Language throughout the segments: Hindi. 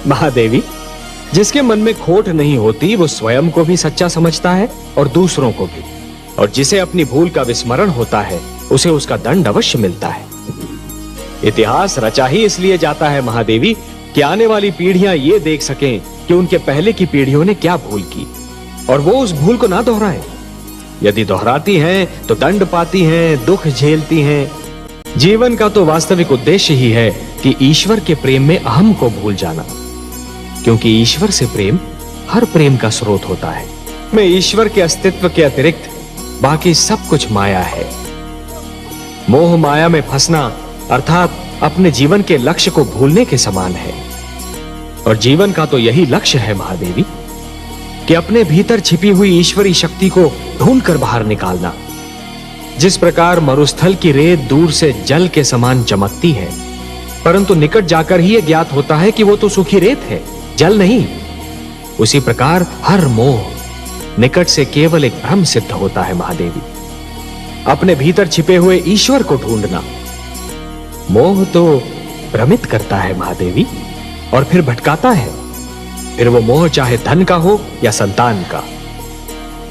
महादेवी, जिसके मन में खोट नहीं होती वो स्वयं को भी सच्चा समझता है और दूसरों को भी, और जिसे अपनी भूल का विस्मरण होता है उसे उसका दंड अवश्य मिलता है। इतिहास रचा ही इसलिए जाता है महादेवी कि आने वाली पीढ़ियां ये देख सकें कि उनके पहले की पीढ़ियों ने क्या भूल की और वो उस भूल को ना दोहराएं। यदि दोहराती हैं तो दंड पाती हैं, दुख झेलती हैं। जीवन का तो वास्तविक उद्देश्य ही है कि ईश्वर के प्रेम में अहम को भूल जाना, क्योंकि ईश्वर से प्रेम हर प्रेम का स्रोत होता है। में ईश्वर के अस्तित्व के अतिरिक्त बाकी सब कुछ माया है। मोह माया में फंसना अर्थात अपने जीवन के लक्ष्य को भूलने के समान है। और जीवन का तो यही लक्ष्य है महादेवी कि अपने भीतर छिपी हुई ईश्वरी शक्ति को ढूंढकर बाहर निकालना। जिस प्रकार मरुस्थल की रेत दूर से जल के समान चमकती है, परंतु निकट जाकर ही यह ज्ञात होता है कि वो तो सूखी रेत है, जल नहीं, उसी प्रकार हर मोह निकट से केवल एक भ्रम सिद्ध होता है महादेवी। अपने भीतर छिपे हुए ईश्वर को ढूंढना। मोह तो भ्रमित करता है महादेवी और फिर भटकाता है। फिर वो मोह चाहे धन का हो या संतान का,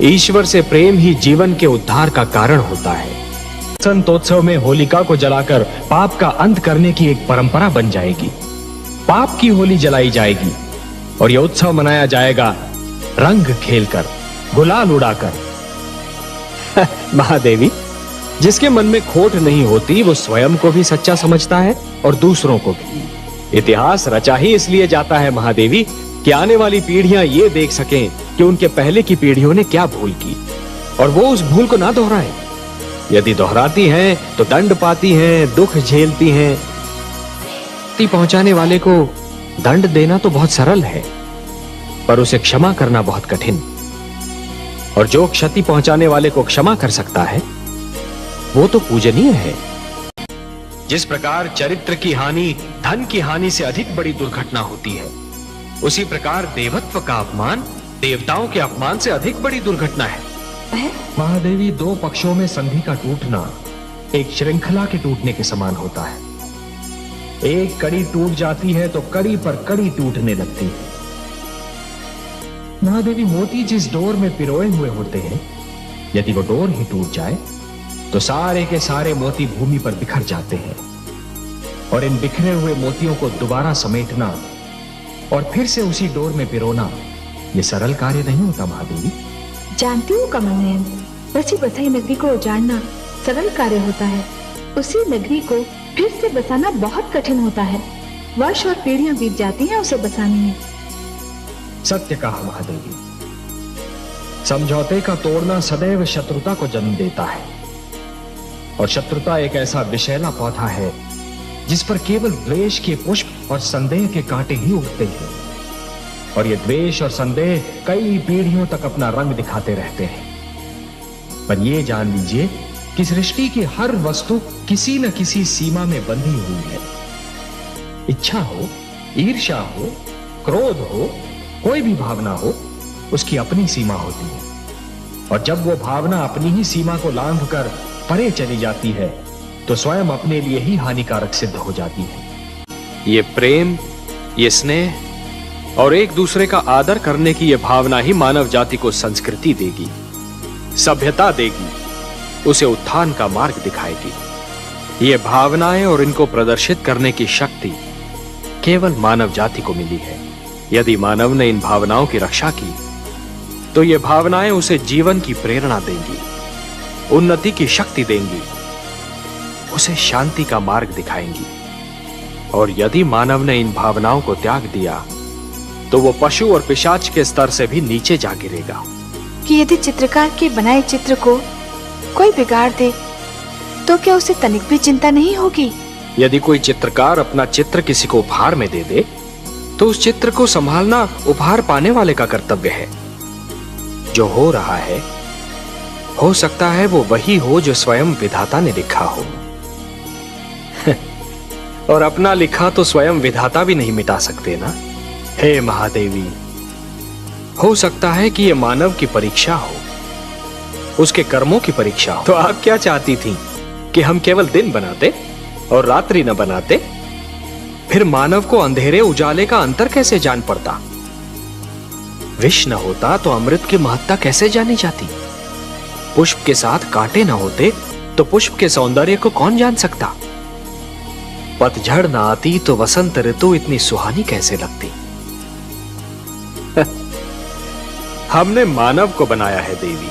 ईश्वर से प्रेम ही जीवन के उद्धार का कारण होता है। संतोत्सव में होलिका को जलाकर पाप का अंत करने की एक परंपरा बन जाएगी। पाप की होली जलाई जाएगी और यह उत्सव मनाया जाएगा रंग खेलकर, गुलाल उड़ाकर। महादेवी, जिसके मन में खोट नहीं होती वो स्वयं को भी सच्चा समझता है और दूसरों को भी। इतिहास रचा ही इसलिए जाता है महादेवी कि आने वाली पीढ़ियां ये देख सकें कि उनके पहले की पीढ़ियों ने क्या भूल की और वो उस भूल को ना दोहराएं। यदि दोहराती हैं तो दंड पाती हैं, दुख झेलती हैं। क्षति पहुंचाने वाले को दंड देना तो बहुत सरल है, पर उसे क्षमा करना बहुत कठिन। और जो क्षति पहुंचाने वाले को क्षमा कर सकता है वो तो पूजनीय है। जिस प्रकार चरित्र की हानि धन की हानि से अधिक बड़ी दुर्घटना होती है, उसी प्रकार देवत्व का अपमान देवताओं के अपमान से अधिक बड़ी दुर्घटना है। महादेवी, दो पक्षों में संधि का टूटना एक श्रृंखला के टूटने के समान होता है। एक कड़ी टूट जाती है तो कड़ी पर कड़ी टूटने लगती है। महादेवी, मोती जिस डोर में पिरोए हुए होते हैं, यदि वो डोर ही टूट जाए तो सारे के सारे मोती भूमि पर बिखर जाते हैं। और इन बिखरे हुए मोतियों को दोबारा समेटना और फिर से उसी डोर में पिरोना यह सरल कार्य नहीं होता महादेवी। जानती हूँ कमल नयन, बची बसाई नगरी को उजाड़ना सरल कार्य होता है, उसी नगरी को फिर से बसाना बहुत कठिन होता है। वर्ष और पीढ़ियां बीत जाती हैं उसे बसाने में। सत्य कहा महादेवी। समझौते का तोड़ना सदैव शत्रुता को जन्म देता है, और शत्रुता एक ऐसा विषैला पौधा है जिस पर केवल द्वेष के पुष्प और संदेह के कांटे ही उगते हैं। और ये द्वेष और संदेह कई पीढ़ियों तक अपना रंग दिखाते रहते हैं। पर यह जान लीजिए कि सृष्टि की हर वस्तु किसी न किसी सीमा में बंधी हुई है। इच्छा हो, ईर्ष्या हो, क्रोध हो, कोई भी भावना हो, उसकी अपनी सीमा होती है। और जब वो भावना अपनी ही सीमा को लांघकर परे चली जाती है तो स्वयं अपने लिए ही हानिकारक सिद्ध हो जाती है। ये प्रेम, ये स्नेह और एक दूसरे का आदर करने की ये भावना ही मानव जाति को संस्कृति देगी, सभ्यता देगी, उसे उत्थान का मार्ग दिखाएगी। ये भावनाएं और इनको प्रदर्शित करने की शक्ति केवल मानव जाति को मिली है। यदि मानव ने इन भावनाओं की रक्षा की तो ये भावनाएं उसे जीवन की प्रेरणा देंगी, उन्नति की शक्ति देंगी, उसे शांति का मार्ग दिखाएंगी। और यदि मानव ने इन भावनाओं को त्याग दिया तो वो पशु और पिशाच के स्तर से भी नीचे जा गिरेगा। कि यदि चित्रकार के बनाए चित्र को कोई बिगाड़ दे तो क्या उसे तनिक भी चिंता नहीं होगी? यदि कोई चित्रकार अपना चित्र किसी को उपहार में दे दे तो उस चित्र को संभालना उपहार पाने वाले का कर्तव्य है। जो हो रहा है, हो सकता है वो वही हो जो स्वयं विधाता ने लिखा हो। और अपना लिखा तो स्वयं विधाता भी नहीं मिटा सकते ना। हे महादेवी, हो सकता है कि ये मानव की परीक्षा हो, उसके कर्मों की परीक्षा हो। तो आप क्या चाहती थी कि हम केवल दिन बनाते और रात्रि न बनाते? फिर मानव को अंधेरे उजाले का अंतर कैसे जान पड़ता? विष न होता तो अमृत की महत्ता कैसे जानी जाती? पुष्प के साथ कांटे न होते तो पुष्प के सौंदर्य को कौन जान सकता? पतझड़ न आती तो वसंत ऋतु इतनी सुहानी कैसे लगती? हमने मानव को बनाया है देवी।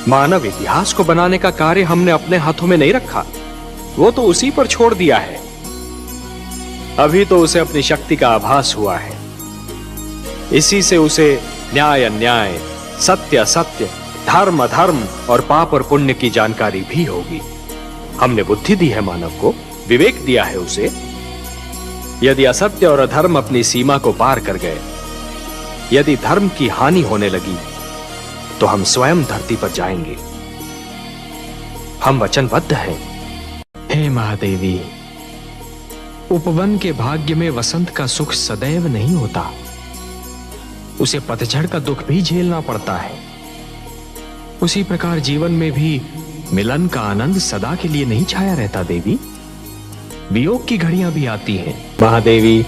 मानव इतिहास को बनाने का कार्य हमने अपने हाथों में नहीं रखा, वो तो उसी पर छोड़ दिया है। अभी तो उसे अपनी शक्ति का आभास हुआ है, इसी से उसे न्याय अन्याय, सत्य असत्य, धर्म अधर्म और पाप और पुण्य की जानकारी भी होगी। हमने बुद्धि दी है मानव को, विवेक दिया है उसे। यदि असत्य और अधर्म अपनी सीमा को पार कर गए, यदि धर्म की हानि होने लगी, तो हम स्वयं धरती पर जाएंगे। हम वचनबद्ध हैं। हे महादेवी, उपवन के भाग्य में वसंत का सुख सदैव नहीं होता, उसे पतझड़ का दुख भी झेलना पड़ता है। उसी प्रकार जीवन में भी मिलन का आनंद सदा के लिए नहीं छाया रहता देवी, वियोग की घड़ियां भी आती हैं। महादेवी,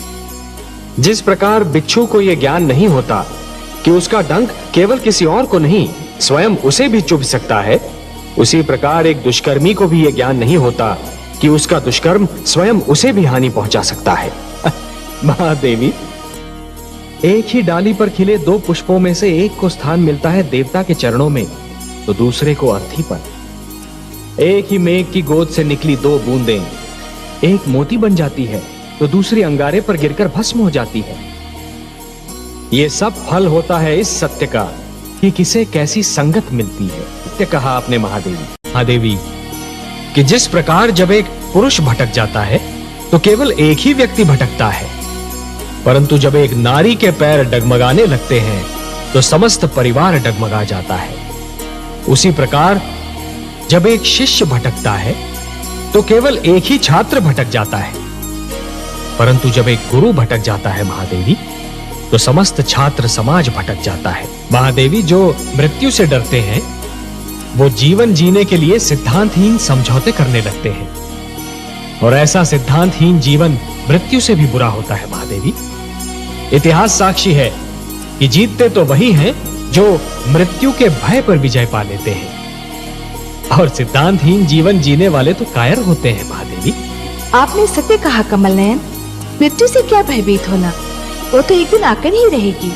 जिस प्रकार बिच्छू को यह ज्ञान नहीं होता कि उसका डंक केवल किसी और को नहीं स्वयं उसे भी चुभ सकता है, उसी प्रकार एक दुष्कर्मी को भी यह ज्ञान नहीं होता कि उसका दुष्कर्म स्वयं उसे भी हानि पहुंचा सकता है। महादेवी, एक ही डाली पर खिले दो पुष्पों में से एक को स्थान मिलता है देवता के चरणों में, तो दूसरे को अर्थी पर। एक ही मेघ की गोद से निकली दो बूंदें एक मोती बन जाती है, तो दूसरी अंगारे पर गिरकर भस्म हो जाती है। यह सब फल होता है इस सत्य का कि किसे कैसी संगत मिलती है। सत्य कहा आपने महादेवी। महादेवी, कि जिस प्रकार जब एक पुरुष भटक जाता है तो केवल एक ही व्यक्ति भटकता है, परंतु जब एक नारी के पैर डगमगाने लगते हैं तो समस्त परिवार डगमगा जाता है। उसी प्रकार जब एक शिष्य भटकता है तो केवल एक ही छात्र भटक जाता है, परंतु जब एक गुरु भटक जाता है महादेवी, तो समस्त छात्र समाज भटक जाता है। महादेवी, जो मृत्यु से डरते हैं वो जीवन जीने के लिए सिद्धांतहीन समझौते करने लगते हैं, और ऐसा सिद्धांतहीन जीवन मृत्यु से भी बुरा होता है। महादेवी, इतिहास साक्षी है कि जीतते तो वही हैं जो मृत्यु के भय पर विजय पा लेते हैं, और सिद्धांतहीन जीवन जीने वाले तो कायर होते हैं। महादेवी, आपने सत्य कहा कमल नयन। मृत्यु से क्या भयभीत होना, वो तो एक दिन आकर ही रहेगी,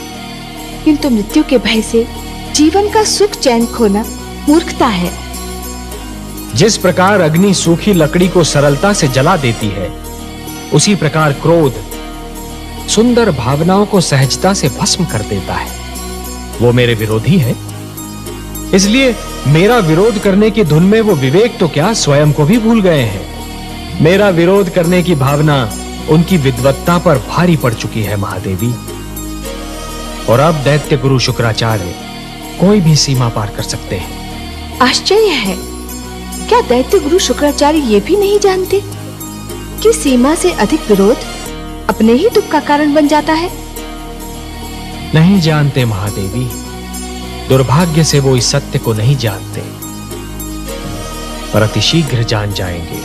किंतु मृत्यु के भय से जीवन का सुख चैन खोना मूर्खता है। जिस प्रकार अग्नि सूखी लकड़ी को सरलता से जला देती है, उसी प्रकार क्रोध सुंदर भावनाओं को सहजता से भस्म कर देता है। वो मेरे विरोधी है, इसलिए मेरा विरोध करने की धुन में वो विवेक तो क्या स्वयं को भी भूल गए हैं। मेरा विरोध करने की भावना उनकी विद्वत्ता पर भारी पड़ चुकी है महादेवी, और अब दैत्य गुरु शुक्राचार्य कोई भी सीमा पार कर सकते हैं। आश्चर्य है, क्या दैत्य गुरु शुक्राचार्य ये भी नहीं जानते कि सीमा से अधिक विरोध अपने ही दुख का कारण बन जाता है? नहीं जानते महादेवी, दुर्भाग्य से वो इस सत्य को नहीं जानते, पर अति शीघ्र जान जाएंगे।